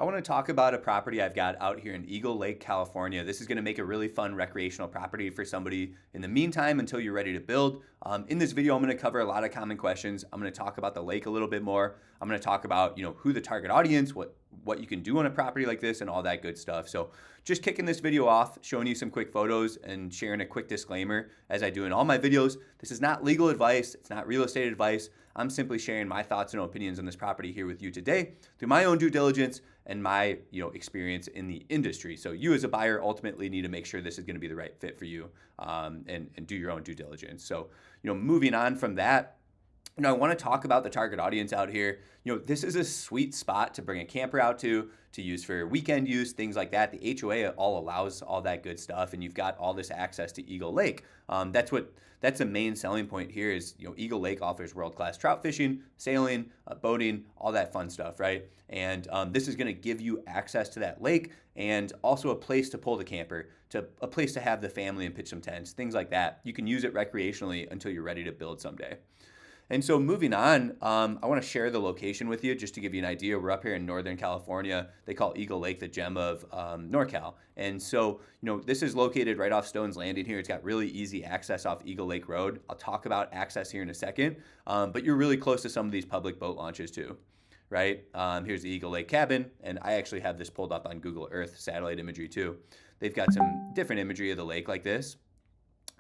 I want to talk about a property I've got out here in Eagle Lake, California. This is going to make a really fun recreational property for somebody in the meantime until you're ready to build. In this video, I'm going to cover a lot of common questions. I'm going to talk about the lake a little bit more. I'm going to talk about, who the target audience, what you can do on a property like this, and all that good stuff. So just kicking this video off, showing you some quick photos and sharing a quick disclaimer as I do in all my videos. This is not legal advice. It's not real estate advice. I'm simply sharing my thoughts and opinions on this property here with you today through my own due diligence and my experience in the industry. So you as a buyer ultimately need to make sure this is going to be the right fit for you, and do your own due diligence. So moving on from that, I want to talk about the target audience out here. This is a sweet spot to bring a camper out to use for weekend use, things like that. The HOA all allows all that good stuff, and you've got all this access to Eagle Lake. That's the main selling point here is, Eagle Lake offers world-class trout fishing, sailing, boating, all that fun stuff, right? And this is going to give you access to that lake and also a place to pull the camper, to a place to have the family and pitch some tents, things like that. You can use it recreationally until you're ready to build someday. And so moving on, I want to share the location with you just to give you an idea. We're up here in Northern California. They call Eagle Lake the gem of NorCal. And so, this is located right off Stone's Landing here. It's got really easy access off Eagle Lake Road. I'll talk about access here in a second, but you're really close to some of these public boat launches too, right? Here's the Eagle Lake cabin, and I actually have this pulled up on Google Earth satellite imagery too. They've got some different imagery of the lake like this.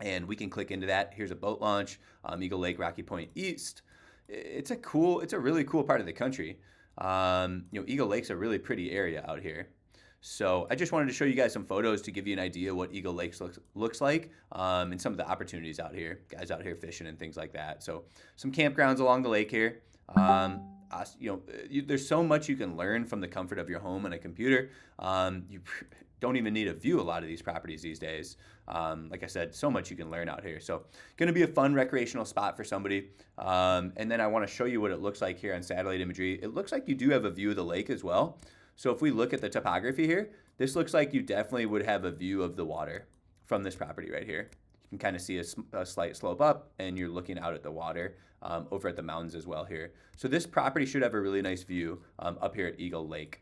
And we can click into that. Here's a boat launch, Eagle Lake, Rocky Point East. It's a really cool part of the country. Eagle Lake's a really pretty area out here. So I just wanted to show you guys some photos to give you an idea what Eagle Lake looks like, and some of the opportunities out here, guys out here fishing and things like that. So some campgrounds along the lake here. There's so much you can learn from the comfort of your home and a computer. You don't even need a view a lot of these properties these days. Like I said, so much you can learn out here. So going to be a fun recreational spot for somebody. And then I want to show you what it looks like here on satellite imagery. It looks like you do have a view of the lake as well. So if we look at the topography here, this looks like you definitely would have a view of the water from this property right here. You can kind of see a slight slope up, and you're looking out at the water over at the mountains as well here. So this property should have a really nice view up here at Eagle Lake.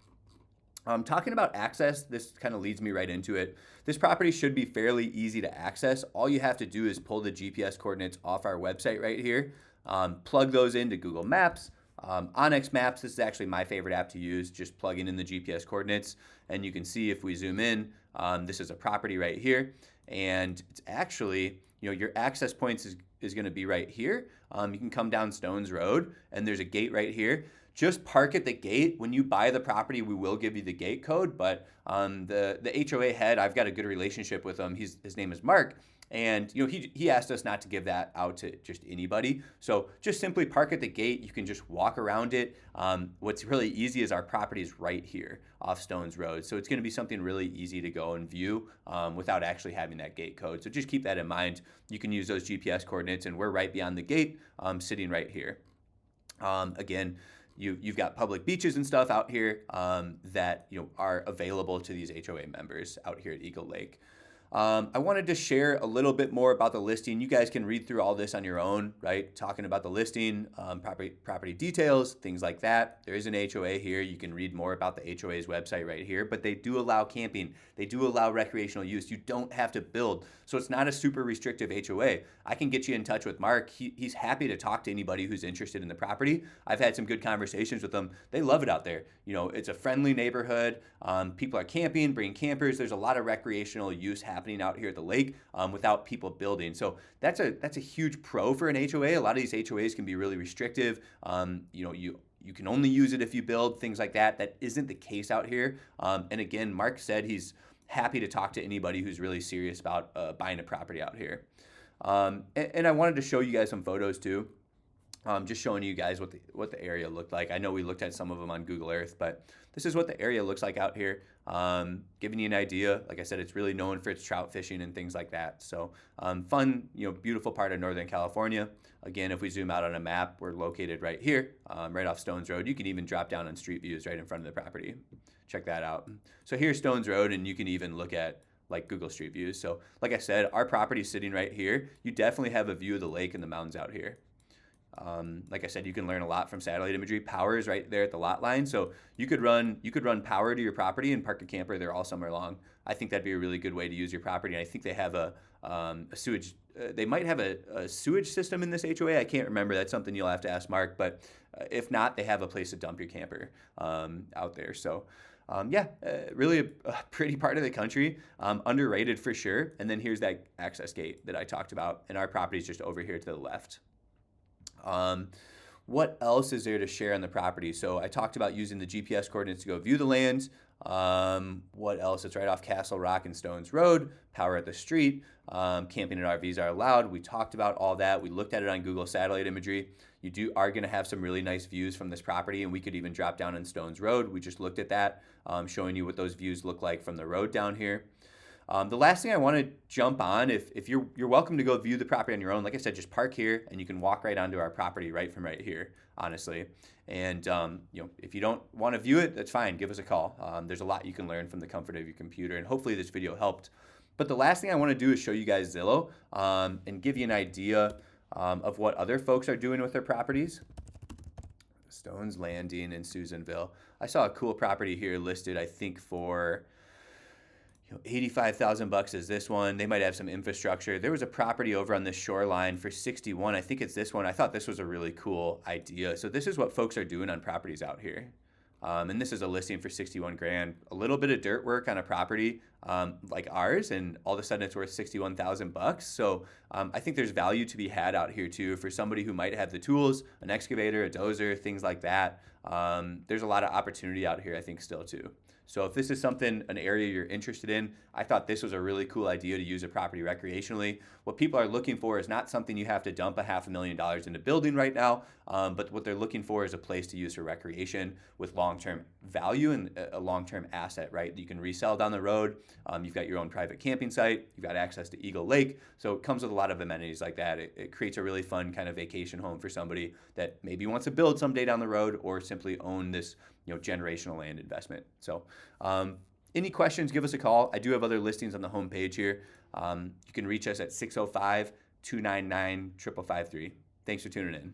Talking about access, this kind of leads me right into it. This property should be fairly easy to access. All you have to do is pull the GPS coordinates off our website right here, plug those into Google Maps. Onyx Maps, this is actually my favorite app to use, just plugging in the GPS coordinates. And you can see if we zoom in, this is a property right here. And it's actually, your access points is going to be right here. You can come down Stones Road, and there's a gate right here. Just park at the gate. When you buy the property, we will give you the gate code, but the HOA head, I've got a good relationship with him. His name is Mark, and he asked us not to give that out to just anybody. So just simply park at the gate. You can just walk around it. What's really easy is our property is right here off Stones Road, so it's going to be something really easy to go and view without actually having that gate code. So just keep that in mind. You can use those GPS coordinates, and we're right beyond the gate, sitting right here. Again, You've got public beaches and stuff out here that are available to these HOA members out here at Eagle Lake. I wanted to share a little bit more about the listing. You guys can read through all this on your own, right? Talking about the listing, property details, things like that. There is an HOA here. You can read more about the HOA's website right here, but they do allow camping. They do allow recreational use. You don't have to build. So it's not a super restrictive HOA. I can get you in touch with Mark. He's happy to talk to anybody who's interested in the property. I've had some good conversations with them. They love it out there. It's a friendly neighborhood. People are camping, bringing campers. There's a lot of recreational use happening out here at the lake without people building. So that's a huge pro for an HOA. A lot of these HOAs can be really restrictive. You can only use it if you build, things like that. That isn't the case out here. And again, Mark said he's happy to talk to anybody who's really serious about buying a property out here. And I wanted to show you guys some photos too. Just showing you guys what the area looked like. I know we looked at some of them on Google Earth, but this is what the area looks like out here. Giving you an idea. Like I said, it's really known for its trout fishing and things like that. So fun, beautiful part of Northern California. Again, if we zoom out on a map, we're located right here, right off Stones Road. You can even drop down on street views right in front of the property. Check that out. So here's Stones Road, and you can even look at like Google Street Views. So like I said, our property is sitting right here. You definitely have a view of the lake and the mountains out here. Like I said, you can learn a lot from satellite imagery. Power is right there at the lot line, so you could run power to your property and park a camper there all summer long. I think that'd be a really good way to use your property. And I think they have a sewage. They might have a sewage system in this HOA. I can't remember. That's something you'll have to ask Mark. But if not, they have a place to dump your camper out there. So. Really a pretty part of the country, underrated for sure. And then here's that access gate that I talked about, and our property is just over here to the left. What else is there to share on the property? So I talked about using the GPS coordinates to go view the land. What else? It's right off Castle Rock and Stones Road, power at the street, camping and RVs are allowed. We talked about all that. We looked at it on Google satellite imagery. You are going to have some really nice views from this property, and we could even drop down on Stones Road. We just looked at that, showing you what those views look like from the road down here. The last thing I want to jump on, if you're welcome to go view the property on your own. Like I said, just park here, and you can walk right onto our property right from right here, honestly. And if you don't want to view it, that's fine. Give us a call. There's a lot you can learn from the comfort of your computer, and hopefully this video helped. But the last thing I want to do is show you guys Zillow and give you an idea of what other folks are doing with their properties. Stones Landing in Susanville. I saw a cool property here listed, I think, for $85,000 is this one. They might have some infrastructure. There was a property over on this shoreline for 61. I think it's this one. I thought this was a really cool idea. So this is what folks are doing on properties out here. And this is a listing for 61 grand. A little bit of dirt work on a property like ours, and all of a sudden it's worth 61,000 bucks. So I think there's value to be had out here too for somebody who might have the tools, an excavator, a dozer, things like that. There's a lot of opportunity out here, I think, still too. So if this is something, an area you're interested in, I thought this was a really cool idea to use a property recreationally. What people are looking for is not something you have to dump $500,000 into building right now, but what they're looking for is a place to use for recreation with long-term value and a long-term asset, right? You can resell down the road. You've got your own private camping site. You've got access to Eagle Lake. So it comes with a lot of amenities like that. It creates a really fun kind of vacation home for somebody that maybe wants to build someday down the road or simply own this generational land investment. So any questions, give us a call. I do have other listings on the homepage here. You can reach us at 605-299-5553. Thanks for tuning in.